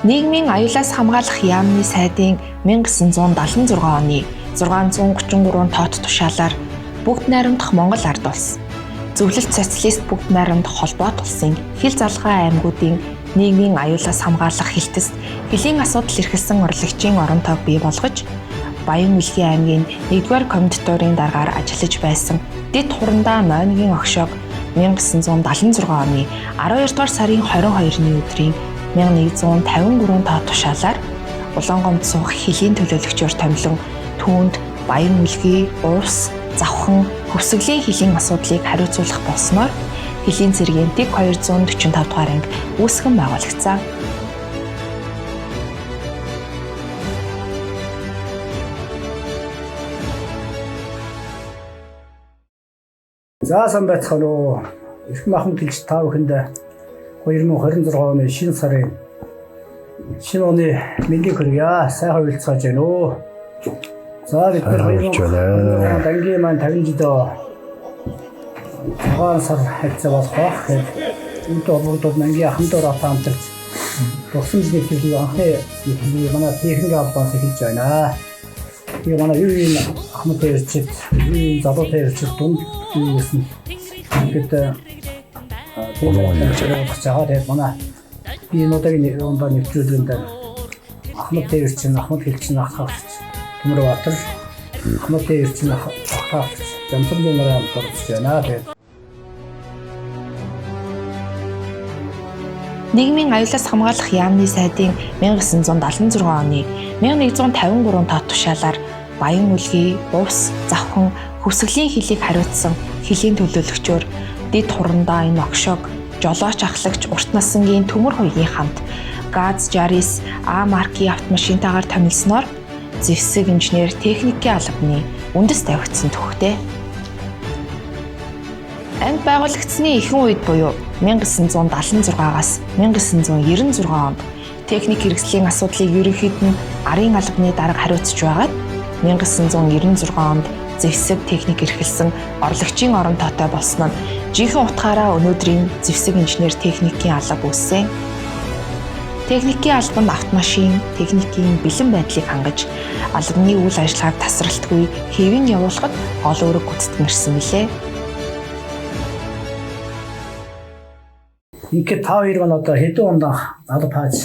Нийгмийн аюулаас хамгаалах яамны сайдын 1976 оны 633 тоот тушаалаар бүгд найрамдах Монгол ард улс, зөвлөлт социалист бүгд найрамдах холбоот улсын хил залгай аймагуудын нийгмийн аюулаас хамгаалах хэлтэст хөлийн асуудал эрхэлсэн урлагчийн орон тоог бий болгож, Баян Үлгийн аймгийн 1-р комендатурын даргаар ажиллаж байсан Дэд Хурандаа Ноёныгийн огшоог 1976 оны 12-р сарын 22-ны өдрийн 1153 тоот тушаалаар Улаангомд суух хөлийн төлөөлөгчөөр томилон түүнд Баян Үлгийн уус, завхан, хөвсгөлийн хөлийн асуудлыг хариуцуулах болсноор хөлийн цэргийн дэг 245 дугаар анги үүсгэн байгуулагдсан. За сайн байцгаана уу. Их маханд хэлж та бүхэнд 2026 оны шинэ сарын шинэ оны мэндийг хүргье. Сайн хувилцаж байна уу. За бид нар 2026 ангийн маань 50 жилдөө цагаан сар хэвцээ болох. Үүнтэй холбогдоод ангийн ахын доор хамтарч тогсон жилийн төлөв анхны манай техник албаас хэлж байна. Тэгээ манай юуны ахмад тэрчит, юуны залуу тэрчит дунд юусэн. Ингээд тэгээд манай би нотагийн онда нэвтрүүлэнд ахмад тэрчин, ахмад хэлчин ахавч Төмөрбаатар, ахмад тэрчин ахавч Жамсгийн нараа хамтарч байна. Тэгээд Нийгмийн аюулаас хамгаалах яамны сайдын 1976 оны 1153 тоот тушаалаар Баян Үлгийн уус, завхан, хөвсгөлийн хөлийг хариуцсан хөлийн төлөөлөгчөөр Дэд Хурандаа энэ огшоог жолооч ахлагч урт насангийн Төмөр хоёрын хамт ГАЗ 69 А маркийн автомашинтайгаар томилсноор зэвсэг инженер техникийн албаны үндэс тавигдсан түүхтэй. Анги байгуулагдсны ихэнх үед буюу 1976-аас 1996 онд техник хэрэгслийн асуудлыг ерөнхийд нь арын албаны дарга хариуцж байгаад 1996 онд зэвсэг техник эрхэлсэн орлогчийн орон тоотой болсон нь жинхэнэ утгаараа өнөөдрийн зэвсэг инженер техникийн алба үүссэн. Техникийн албанд автомашин, техникийн бэлэн байдлыг хангаж, албаны үйл ажиллагааг тасралтгүй хэвэн явуулахад гол үүрэг гүйцэтгэн ирсэн билээ. ингээд та хоёр маань одоо хэдэн онд алба хааж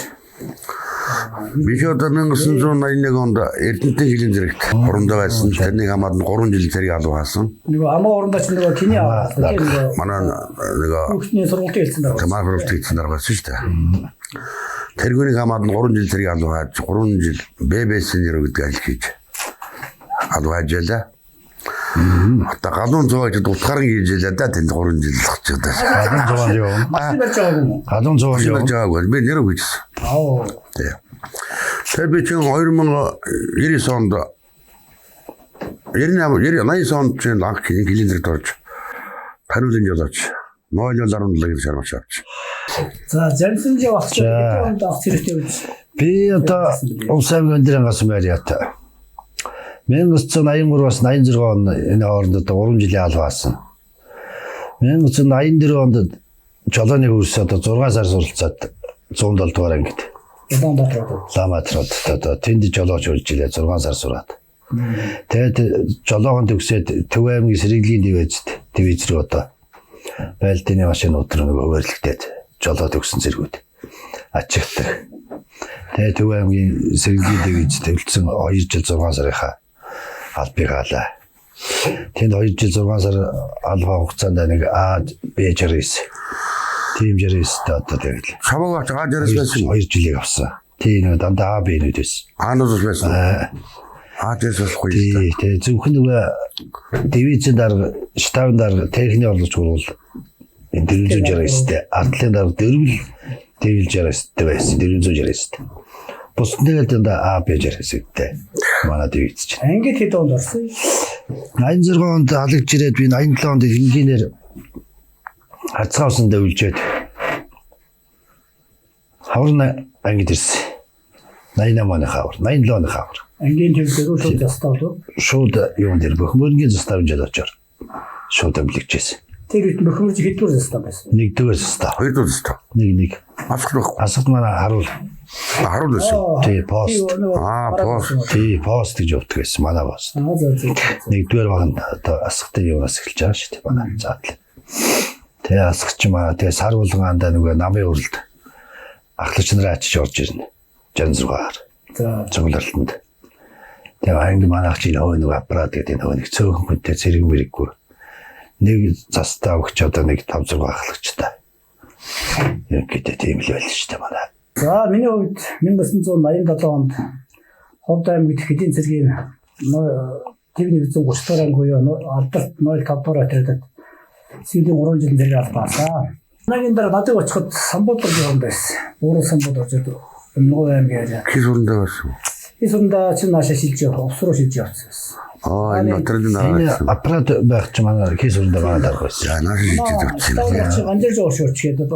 би ч одоо 1981 онд Эрдэнэтийн хөлийн зэрэгт хурандаа байсан. Тэрнийг хамаад 3 жил зэрэг алба хаасан. нөгөө амаа хурандаа ч нөгөө тний аваад манай нөгөө хүүхдийн сургалтын хэлсэн дараа. Тамаа сургалтын хэлсэн дараа байсан шүү дээ. Тэргүүнийг хамаад 3 жил зэрэг алба хааж 3 жил ББС-ээр гэдэг ажил хийж алба хаажлаа. Одоо галуун зоогч утгаараа хийж ялаа да тэнд 3 жил болгож байгаа. Галуун зоог юу? Машин барьж байгаа юм уу? Галуун зоог барьж байгаагүй. Би нэр өгчихсэн. Аа. Тэг. Тэр би чинь 2090 онд 80 онд чинь анх хөлийн зэрэгт орж хариулын жолооч Ноён 17 гэж шармаш авч. За Жамсын явах хэдэн онд авах хэрэгтэй вэ? Би одоо улс аймгийн өндөр ангасан байраад 1983-аас 86 он энэ хооронд 3 жилийн алба хаасан. 1984 онд жолооны хөрс одоо 6 сар суралцаад 107 дугаар ангид. Улаанбаатарт одоо тэнд жолооч урьж илээ 6 сар сураад. Тэгээд жолоогонд төгсөөд Төв аймгийн сэргэлийн дивиз рүү одоо байлданы машинууд руу нөгөө хөвөрлөгдөд жолоо төгсөн зэргүүд ачигддаг. Тэгээд Төв аймгийн сэргэлийн дивиз төвлөсөн 2 жил 6 сарынхаа албыг хаалаа. Тэнд 2 жил 6 сар албаа хугацаанд нэг А Б 69 тим 69-тэй одоо тэгэл. Чамаг А 69 байсан 2 жилийг авсан. Тийм нэг дандаа А Б-нүүд байсан. Аанууд байсан. А 69 болохгүй. Тэгээ зөвхөн нөгөө дивизийн дарга, штабын дарга, техникийн орлогч гурвал энэ 469-тэй, ардлын дарга дөрвөл дивил 69-тэй байсан. 469-тэй. Бусдын дандаа А Б 69-тэй. Манай дивиз чинь. Ангид хэд онд орсон? 86 онд алгаж ирээд би 87 онд инженеэр хацгаасан дэвлжээд хавар ангид ирсэн. 88 оны хавар, 87 оны хавар. Ангийн төвлөрөө шууд застав уу? Шууд юунд дэр бөхмөргийн заставын жолоочоор шууд амлигчээсэн. Тэр үед бөхмөрж хэдгээр застав байсан? Нэгдүгээр застав. Хоёрдугаар застав. Нэг. Асах байхгүй. Асах манай харуул Харуул байсан. Тий, пост. Пост. Тий, пост гэж явдаг байсан манай пост. Нэгдүгээр багт одоо асхтын юунаас эхэлж байгаа шүү дээ манай заатал. Тэгээ асгч маа тэгээ сар булгаанда нөгөө намын уралд ахлагч нараа ачиж орж ирнэ. 66-аар. За цуглалтанд. Тэгээ анги манайх чинь нөгөө аппарат гэдэг нөгөө нэг цөөхөн хүнтэй зэрэг мэрэггүй. Нэг застаа өгч одоо нэг 5 6 ахлагчтай. Яг гэдэг тийм л байл шүү дээ манай. За миний хувьд 1987 онд Ховд аймагт хэдийн цэргийн ТV 130 анги буюу алдарт 05 дугаар отрядад сүүлийн 3 жил зэрэг албаасаа. Нагийн дараа надад очиход Самбуудар гэх юм байсан. Өөрөө Самбууд орж ирдэг. Нөгөө аймгийн Хисүрэндээ байсан. Хисүрэндээ чинь наашаа шилж явах, усруу шилж явчихсан. Энэ батрын дараа. Аппарат байх ч манай хисүрэндээ манай дарга байсан. За нааш шилж явчихсан. Ганжаар жоошооч гэдэг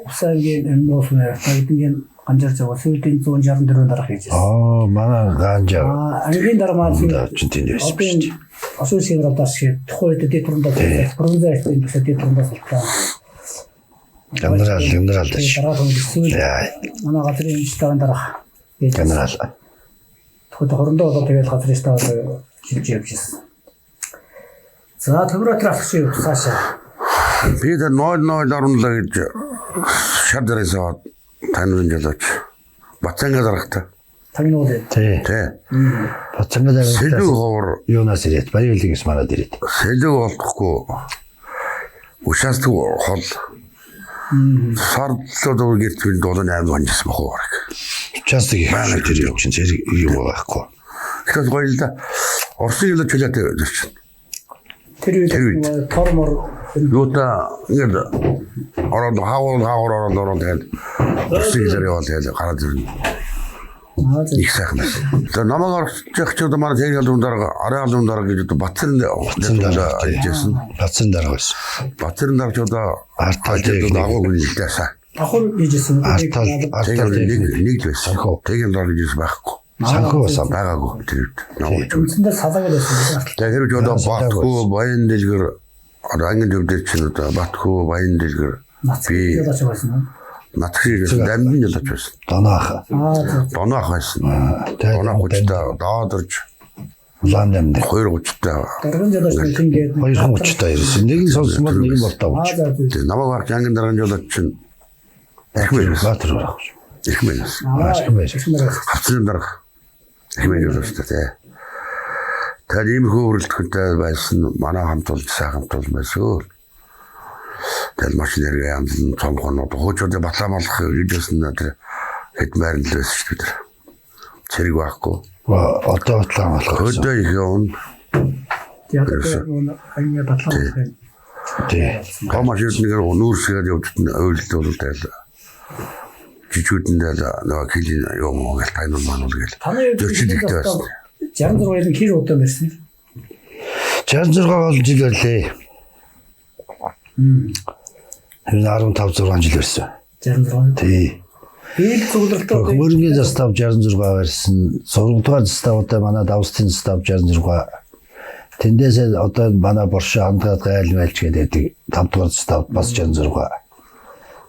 усангийн нуус нэртэйгийн ганжаар жоо сүүлийн 164 дарга хийжсэн. Манай ганжаа. Ангийн дараа маань чинь тийм байсан шүү дээ. Асуу шигралдаш тухайд дэтрүндээ бронзаас энэ дэтрүндээ салтаа. Генерал дэш. Манай газрын инженерийн дарга. Генерал. Тухайд хорондоо болоод тэгээд газрын стайл шилж явчихсан. За төмөрөөр авчих юм цаашаа. Би тэр 00 оруулаа гэж шадрасаа таньж ялаач. Бацанга дарагтай. Тагнууд. Тий. Бацанга дарагтай. Сэлэг ховор юунаас ирээд Баярлигээс манад ирээд. Сэлэг олдохгүй. Учаастаг хол. Сардлууд гэртвэн долоо 8 хонжсэн бохоо. Учаастаг их тэр явж чинь юм байхгүй. Тэгэхээр гоё л да. Орсын хэлж чөлөөтэй гэж. Тэр үед тормор юута ингээд ороод хаагур ороод тэгээд орсын хэлээр яваад тэгээд гараад ирнэ. Их сайхан байна. За намайг орчих ч одоо манай техник албан дарга, арын албан дарга гэж одоо Батцарын ажиллажсэн. Батцарын дарга байсан. Батцарын дарга ч одоо арталыг агуу хүнэлтэйсэн. Ахур хийжсэн. Артал нэг л байсан. Техник дарга гэж байхгүй. Санхүү байсан байгаагүй тэр. Үндсэндээ салаагаар байсан. Тэгэхээр ч одоо Батхүү баян дэлгэр одоо ангид өвдөр чинь одоо Батхүү баян дэлгэр би Натхийг дамжин ялаж байсан. Доноах байсан. Доноах хүчтэй доодорж улаан дамд 230-тай. Дарган жолооч ингээд 230-тай ирсэн. Нэг нь сонсон бол нэг нь болтоо. Намайг баг ангид дарган жолооч чинь Баатар байх. их мэнэс. Хавцлын дарга их мэнэс өстэй. Тэр иймэрхүү хүрэлтгэнтэй байсан манай хамт болж сайхан хамт болж байсан. Тэгэл машинэргээ янзын цомхонууд хуучуудыг батламалах хийжсэн тэр хэд майрн л байсан шүү дээ. Цэрэг байхгүй. Одоо батламалах. Хөдөө их юм. яг англи батламалах. Тий. Томаш юуснээр нүүрсгээд явдсан ойлт бол тэгэл жижигүүдэндээ нөгөө хилийн юм гэл тайнуул мануул гэл. Зөрчил ихтэй байсан. 66-ын хэр удаа байсан? 66 бол жил байлээ. 15 6 жил байсан. 66. Тий. Ил цуглалтаа Мөрөнгийн застав 66 барьсан. Сургалтын заставуудаа манай давстын застав 66. Тэндээс одоо манай Боршо хандгаад гайл мэлч гэдэг 5 дугаар застав бас 66.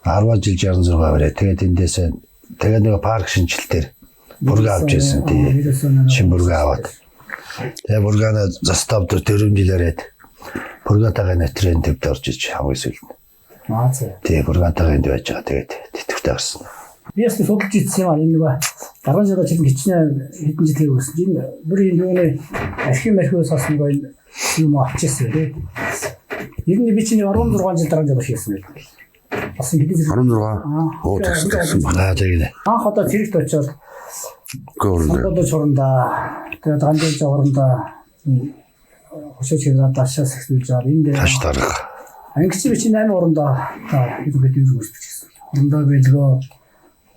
10 жил 66 барай. Тэгээд тэндээс тэгээд нэг парк шинжилтээр бүргээ авч ирсэн тий. Шин бүргээ аваад. Тэгээд бүргаана застав төрөмжилээрээд бүргаатайгаа нэтрэн төвд орж иж хамгийн сүүлд. Тий бүргаатайгаа энд байж байгаа. Тэгээд тэтгэвтэй гарсан. Би ястаа судалж ийдсэн юм аа энэ нэг дараагийн жил чинь хичнээн хэдэн жил хийгсэн. Энэ бүрийн юуны архив сасан гоё юм авчихсан тий. Ер нь би чинь 16 жил дараагийн жил хийсэн байл. Бас хэдэн жил 16. Оо тэгсэн байна. Тэгээд анх одоо зэрэгт очиод гөрөндөө чорондоо тэгээд ганжин жогорондоо хөшөөч хийгээд дашаас эхлүүлж байгаа. Энд таш дарга. ангич би чинь 8 орондоо ихэд юу үүсчихсэн. Орондоо бэлгөө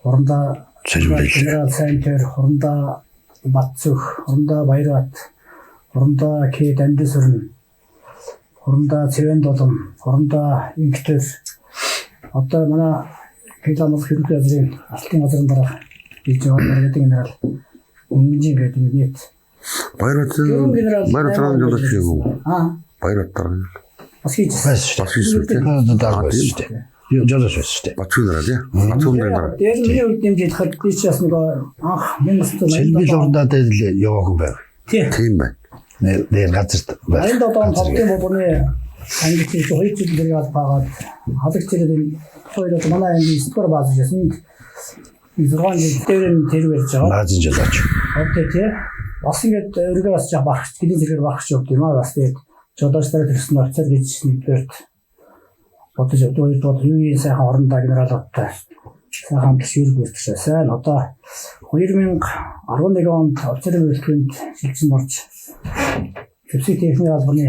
орондоо генерал центр орондоо Батцөх орондоо Баярат орондоо К Дандисүрэн орондоо Цэвэн Долом орондоо Инктер одоо манай Пеламол хэрэг газрын алтын газрын дараа хийж байгаа генерал Өнгөжин гэдэг нэг Баярат жолооч юм. Баярат дараа. бас хийж Дарга байсан шүү дээ. жолооч байсан шүү дээ. Батцын дараа тий. Батцын дараа. дээр миний үед нэмж хэлэхэд би ч бас нөгөө анх 1987 Сэлбэл урандаа дээр яваагүй байв. Тийм байна. Нэр газарт байв. 87 он тоглоом бобны англи хэлний 2 жил зэрэг албагаад халагч ирээд хоёр одоо манай англи 9 дугаар бааз хийсэн. 6 жил дээр нь тэр барьж байгаа. Наазын жолооч. Одоо тий. Бас ингээд өргөө бас жаа багч гэлийн зэрэг багч явд юм аа бас тэгээд жолоочдоо төрсөн офицер гэж нэгдүгээрт бодож явдаг. Хоёрдугаар юу сайхан орондоо генералуудтай сайхан төсвөр бүртгэж байсан. Одоо 2011 онд офицерын бүртгэнд шилжин орж физик техникийн албаны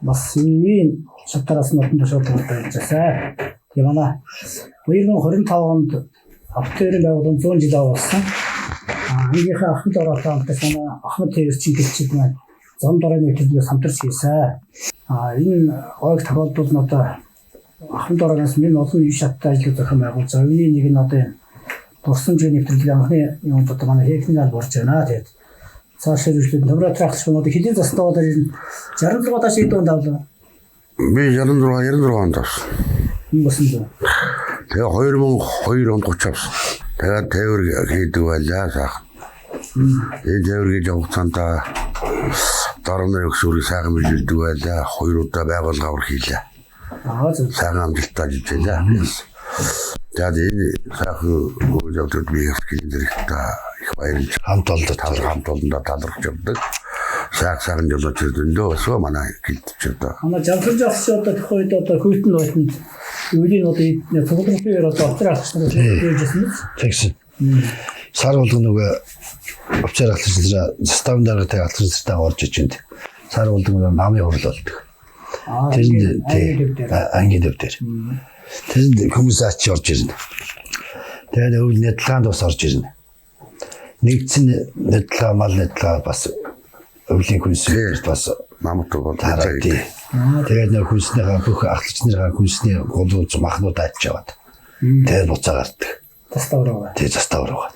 бас энэ шатараас нь ордон тушаалд байж байсан. Тэгээ манай 2025 онд офицерын байгууллагын 100 жил авсан. Ангийнхаа ахмад ороотой хамтдаа манай Ахмад Тэрчин гэлчид маань зам доройн нэвтрүүлгээс хамтарч хийсэн. Энэ ойг тохиолдол нь одоо Ахмад орооноос минь олон иш шаттай ажил зохион байгуулж байгаа. Үүний нэг нь одоо дурсамжийн нэвтрүүлгийн анхны юмд одоо манай техникээр борж байна. Тэгээд цаашаа үргэлжлээд лабораториахч хүмүүс хэдийн застаа одоо 66 тааш хэд онд авлаа. Би 96 онд авсан. Энэ басан дөө. Тэгээ 2002 онд 30 авсан. Тэгээд тээвэр хийдэг байлаа сайхан. Энэ тээвэр гэж явцаанда дарамны өксөрийг сайхан биелдэг байлаа. 2 удаа байгууллага авар хийлээ. Сайхан амжилттай хийлээ. Тэгээд энэ сайхан үйл явдлууд би хэвчээ зэрэгтэй их баярлж хамт олдоо талархаж явдаг. Сайхан жолооч өндөө өсөө манай гэлтч одоо. Манай жанхарж авч одоо тохойд одоо хүйтэн нуйтанд юулийн одоо фотографиэр одоо офицер ахч нар хийжсэн. Тэгсэн. Сар болгоно нөгөө офицер ахч нар заставын дараа тэг ахч нартай орж ичэнд. Сар болгоно намын хурал болдог. Тэнд ангийн дэвтэр. Тэнд хүмүүс ачиж орж ирнэ. Тэгээд өвл нэтлаанд бас орж ирнэ. Нэгдсэн нэтлаа мал нэтлаа бас өвлийн хүнсээр бас намт бол хараад тий. Тэгээд нөх хүнснийхээ бүх ахлагчныхаа хүнсний голууз махнууд авч яваад. Тэгээд буцаа гардаг. Заставраа. Тий заставраа.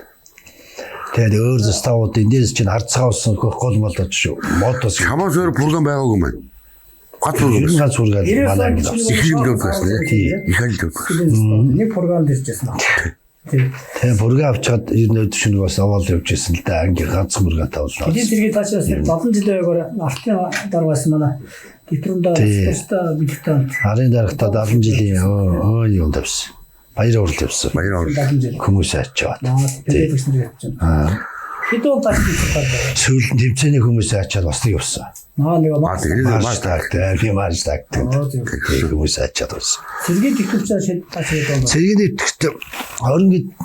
Тэгээд өөр заставууд эндээс чинь хард цагаан усан гол болоод шүү. Мотос хамаас өөр програм байгаагүй юм байна. Гат сургаал манай их юм дөөс нэ. Тий. Их л дөөс. Нэг програм дэрчсэн аа. Тэгээ бүргээ авчаад ер нь өдөр шөнөг бас овоол явжсэн л да анги ганцхан бүргээ тавлаа. Хэдийн зэрэг таашаас 7 жилээр алтын даргаас манай гитрунда тустаа бидтэй. Арын дарагтаа 70 жилийн юм тавьсан. Баяр урал явсан. Баяр урал. Хүмүүс ачаад. Хэдэн тас хийсэн. Сүүл тэмцээний хүмүүс ачаад бас нэг явсан. Нэг маш тагтай, би маш тагтай. Хүмүүс ачаад байсан. Сэргийн итгэвчээр шийдэж байгаа. Сэргийн итгэвч 20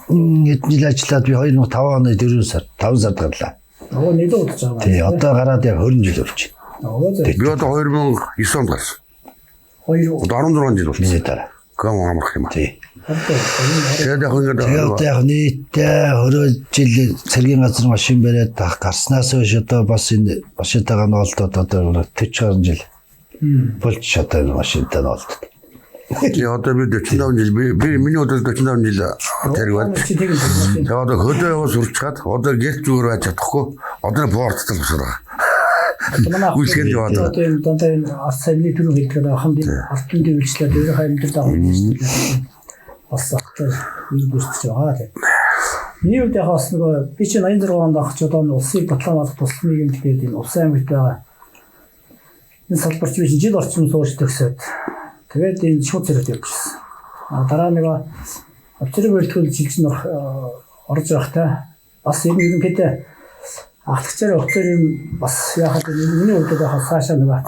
хэд жил ажиллаад би 2005 оны 4 сар 5 сард гарлаа. Нэлээд удаж байгаа. Тий, одоо гараад яг 20 жил болж байна. Би одоо 2009 онд гарсан. 16 жил болж. Миний дараа. Гам амрах юм. Тий. Тэгээд яг нийтдээ 20 жил цэргийн газар машин бариад гарснаас хойш одоо бас энэ машинтайгаа нолдоод одоо 40 гаруй жил болж чадаа машинтай нолдод. Тэгээ одоо би 45 жил би миний удаа 45 жил тэрг байна. Тэгээд одоо хөдөө яваа сурчгаад одоо гэрч зүгээр байж чадахгүй. Одоо боортол босроо. Үсгэж яваад. Одоо энэ дандаа энэ асайны түрүү хэлдэг аханд алтан дэвлжлээ дээр хаймдал авах бас ахтар үргэлжлэж байгаа тийм. Миний хувьд яг бас нөгөө би чинь 86 онд авах ч одоо улсыг батламжуулах туслах нийгэмд тэгээд энэ улсын аймагт байгаа энэ салбарч би жил орчим сууж төгсөөд тэгээд энэ шууд зэрэг явчихсан. Дараа нөгөө офицер бүртгэл жилчин орж байхдаа бас энэ ерөнхийдөө ахлагчаар офицер юм бас яхад миний хувьд яг цаашаа нөгөө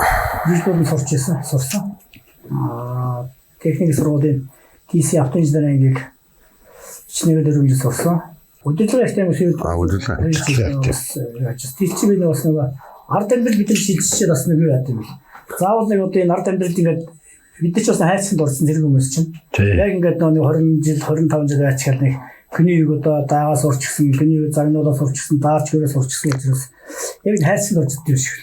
диплом сурсан. Техник сургуулийн TC автоинженерингийг хичнээн дөрвөн жил сурсан. Удирдлага систем үсэд тийч би бас нэг ард амьдрал бид нар шилжчихээ бас нэг юу яа гэвэл заавал нэг одоо энэ ард амьдралд ингээд бид нар ч бас хайцсанд орсон зэрэг хүмүүс чинь яг ингээд нэг 20 жил 25 жил ачаал нэг хүний үг одоо даагаас урчсан хүний үг загнуулаас урчсан даарч хөрөөс урчсан учраас яг хайцсанд орж идэх юм шиг.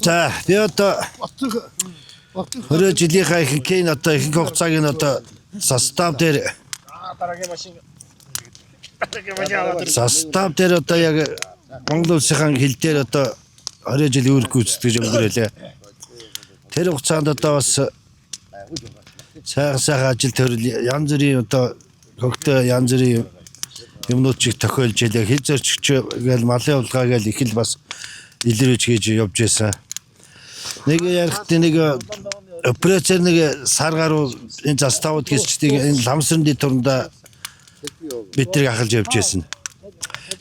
За би одоо 20 жилийнхаа ихэнх одоо ихэнх хугацааг нь одоо состав дээр одоо яг Монгол улсын хил дээр одоо 20 жил үүрэг гүйцэтгэж өнгөрөөлээ. Тэр хугацаанд одоо бас сайхан ажил төрөл янз бүрийн одоо хөгтөө янз бүрийн юмнууд чиг тохиолж ялээ хил зорчигч гээл малын улгаа гээл их л бас илэрэж хийж явж байсан. Нэг ярихт нэг операцээр нэг сар гаруй энэ заставууд хийсчдэг энэ ламсрын туранда битрийг ахалж явж байсан.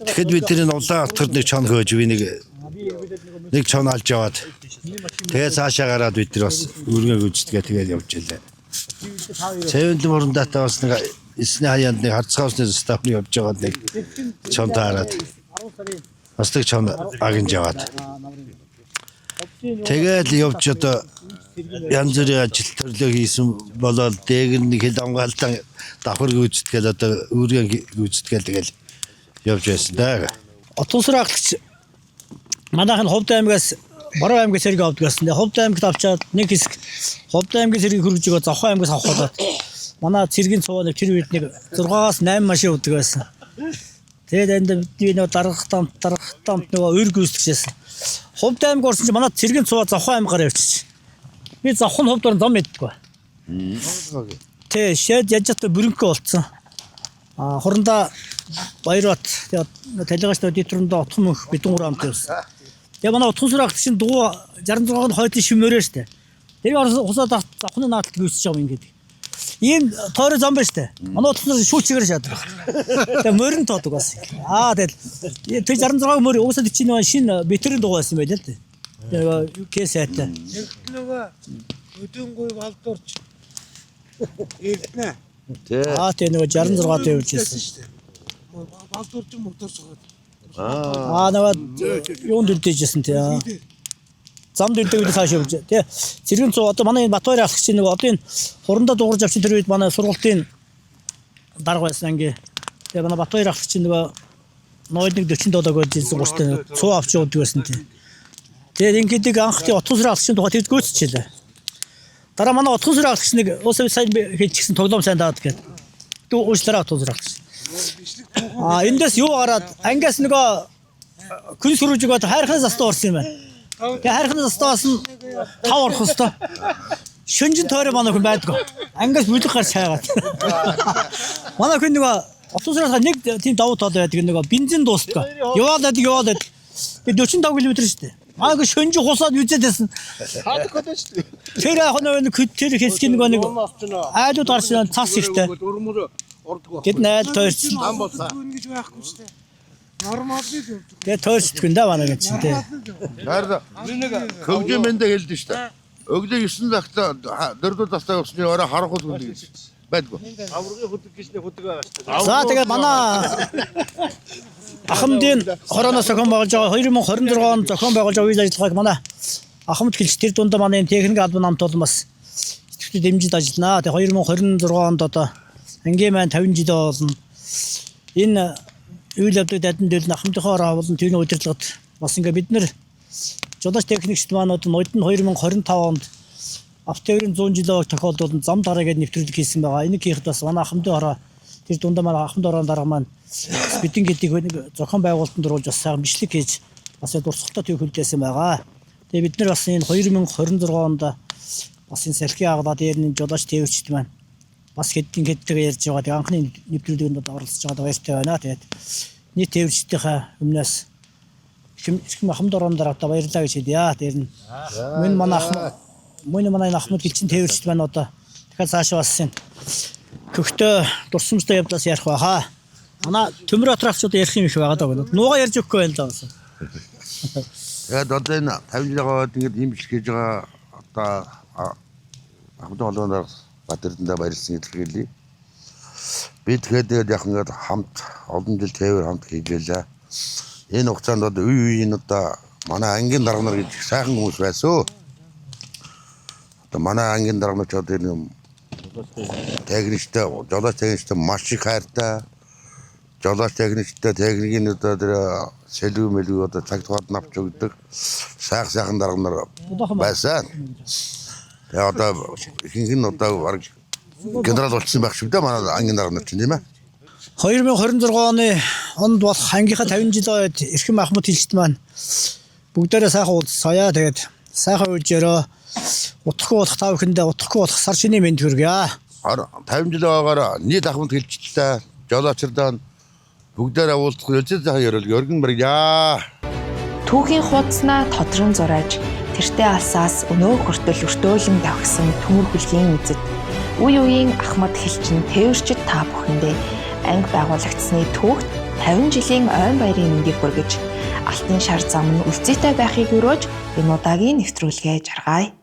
Тэгэхэд бид тэр энэ улаан алтгад нэг чон хөөж би нэг чон алж яваад тэгээ цаашаа гараад бид тэр бас үргээ гүйцэтгээ тэгээд явж ялээ. Цэвэндэн мөрөндөө бас нэг эсний хаяанд нэг харцгаасны заставны явж байгаад нэг чон таарад бас нэг чон агнж яваад тэгээд явж одоо янз бүрийн ажил төрлөө хийсэн болоод дээгэр нэг хэл амгаалтан давхар гүйцэтгээл одоо үргээ гүйцэтгээл тэгэл явж байсан даа. Отгонсор агтч манайхан Ховд аймгаас Бороо аймгийн сэрэг авдгаас Ховд аймагт авчаад нэг хэсэг Ховд аймгийн сэргийг хөргөж байгаа Зохой аймгаас авах болоод манай цэргийн цуваа нэг тэр үед нэг 6-аас 8 машин өгдөг байсан. Тэгээд энд би нэг дарах тамт нөгөө өр гүйцэтгэжсэн. Ховд аймаг орсон чинь манай цэргийн цуваа Зохой аймгаар явчих. Би Зохын Ховд орн зам мэддэггүй. Тэ шээд яжтай бүрэнхэ болцсон. Хуранда Баярбат тэгээд талигачтай дэвтрөндөө отхон мөнх бидэн гурав амт явсан. Тэгээ манай утгансар агт чинь дугуй 66-нд хойдын шимээрээ штэ. Тэр хусаад Зохны наадалт гүйцэж байгаа юм ингээд. Ийм тойроо зам байна штэ. Манай утгансар шүүчгээр шаадаг. Тэгээ морин тоодог бас. Тэгээд тэр 66 мөр уусаад чинь шинэ битрийн дугуй байсан байлаа л дээ. Тэгээ кэсэтэй. Нөгөө өдөнгөй балдуурч ирднэ. Тэгээ нөгөө 66-д явж ирсэн. Балдуурч мөгдөрч байгаа. Нөгөө юунд үлдээжсэн тий. Замд үлдээгээд цааш явж. Тэгээ цэргийн цуу одоо манай энэ Батбаяр алхах чинь нөгөө одоо энэ хурандаа дуурж авчин тэр үед манай сургуулийн дарга байсан анги. Тэгээ манай Батбаяр алхах чинь нөгөө 0147 гэж хэлсэн гуртаа цуу авч явдаг байсан тий. Тэгээд ингээд анхны утгансар алхах чинь тухай тэгж гүйцчихлээ. Дараа манай утгансар алхах чинь нэг уусаа сайн хэлчихсэн тоглоом сайн даад гэдэг. Дүү уучлаарай утгансар алхах. Эндээс юу гараад ангиас нөгөө күн сүрүүж өгөөд хайрхнаас застаа орсон юм байна. Тэгээ хайрхнаас застаас нь 5 орох хөстөө. Шүнжин тойроо манай хүн байдгүй. Ангиас бүлэг гарч хайгаад. Манай хүн нөгөө автобусаар нэг тийм давуу тал байдаг нөгөө бензин дуустгаа. Яваад. Би 45 км шүү дээ. Аа гэ шүнжи хусаад үзээдсэн. Хадах гэдэг шүү дээ. Тэр яг нөгөө тэр хэсгийн нөгөө нэг айлууд гарсан цас ихтэй. Гэт найл тойрсон. Ингэж байхгүй шүү дээ. Нормал л юм. Тэгээ тойрсдгүй нэ манай гэж чинь тий. Харин хөгжим мэндэ хэлдэж шүү дээ. Өглөө 9 цагт дөрөвд тастаа явсны орой харахгүй гэдэг байдгүй. Аврагын хөдөг гисний хөдөг байгаа шүү дээ. За тэгээ манай Ахмадын хорооноос зохион байгуулж байгаа 2026 онд зохион байгуулж байгаа үйл ажиллагааг манай Ахмад хэлч тэр дундаа манай техник албан намт бол бас идэвхтэй дэмжиж ажиллана. Тэгээ 2026 онд одоо ангийн маань 50 жил болно. Энэ үйл явдлыг дадсан дээл Ахмадынхоо ороо болон түүний удирдлагад бас ингээ бид нэр жолооч техникчд манууд модон 2025 онд автоёрын 100 жилийн тохиолдолд зам дараа гэдэг нэвтрүүлэг хийсэн байгаа. Энийг хийхэд бас манай Ахмадын ороо тэр дундаа манай Ахмад ороон дарга маань бидний гэдгийг нэг зохион байгуулалтанд оруулж бас сайхан бичлэг хийж бас дурсгалтай төв хөлдөөсөн байгаа. Тэгээ бид нар бас энэ 2026 онд бас энэ сэрхийн аглаа дээр нь жолооч тээвэрчд маань бас хэдтэйгээ ярьж байгаа. Тэгээ анхны нэвтрүүлгэнд оролцож байгаа баяртай байна. Тэгээд нийт тээвэрчдийнхээ өмнөөс хэм Ахмад ороон дарга баярлалаа гэж хэлье. Тэр нь манай Ахмад гэлчин тээвэрчд маань одоо дахиад цаашаа бас энэ хөхтөө дурсамжтай явдлаас ярих байхаа. Манай төмөр отрагчдад ярих юм их байгаа даа. Нууга ярьж өгөхгүй байл даа. Тэгээд одоо энэ 50 жил яваад ингэж юм биш гэж байгаа одоо Ахмад олооноор Батэрдэндээ баярлсан илэрхийлье. Би тэгээд яг ингээд хамт олон жил тээвэр хамт хийж байлаа. Энэ хугацаанд одоо үеийн одоо манай ангийн дарга нар гэж сайхан хүмүүс байсан. Одоо манай ангийн дарга нар ч одоо юм техниктэй, жолооч техниктэй маш их хайртай. жолооч техниктэй техникийн одоо тэр сэлүү мэлүү одоо цаг тугаард навч өгдөг сайхан дарга нар байсан. Тэгээ одоо ихэнх нь одоо баг генерал болчихсон байх шүү дээ манай ангийн дарга нар чинь тийм ээ. 2026 оны онд болох ангийнхаа 50 жил ойд Эрхэм Ахмад хэлчт маань бүгдээрээ сайхан уулзсаяа. Тэгээд сайхан үйлжээрөө утгагүй болох тав ихэндээ утгагүй болох сар шинийн мэнд хүргье. 50 жил байгаагаар нийт Ахмад хэлчтэй жолоочрдоо бүгдээрээ уулзах үлзэл захаа өргөн мэргье. Түүхийн хуудаснаа тодрон зурааж тэртээ алсаас өнөө хүртэл өртөөлөн давхсан төмөр хүлгийн үзэд үе үеийн Ахмад хэлчин тээвэрчид та бүхэндээ анги байгуулагдсны түүхт 50 жилийн ойн баярын мэндийг хүргэж алтын шар зам нь үлцээтэй байхыг өрөөж энэ удаагийн нэвтрүүлгээ жаргая.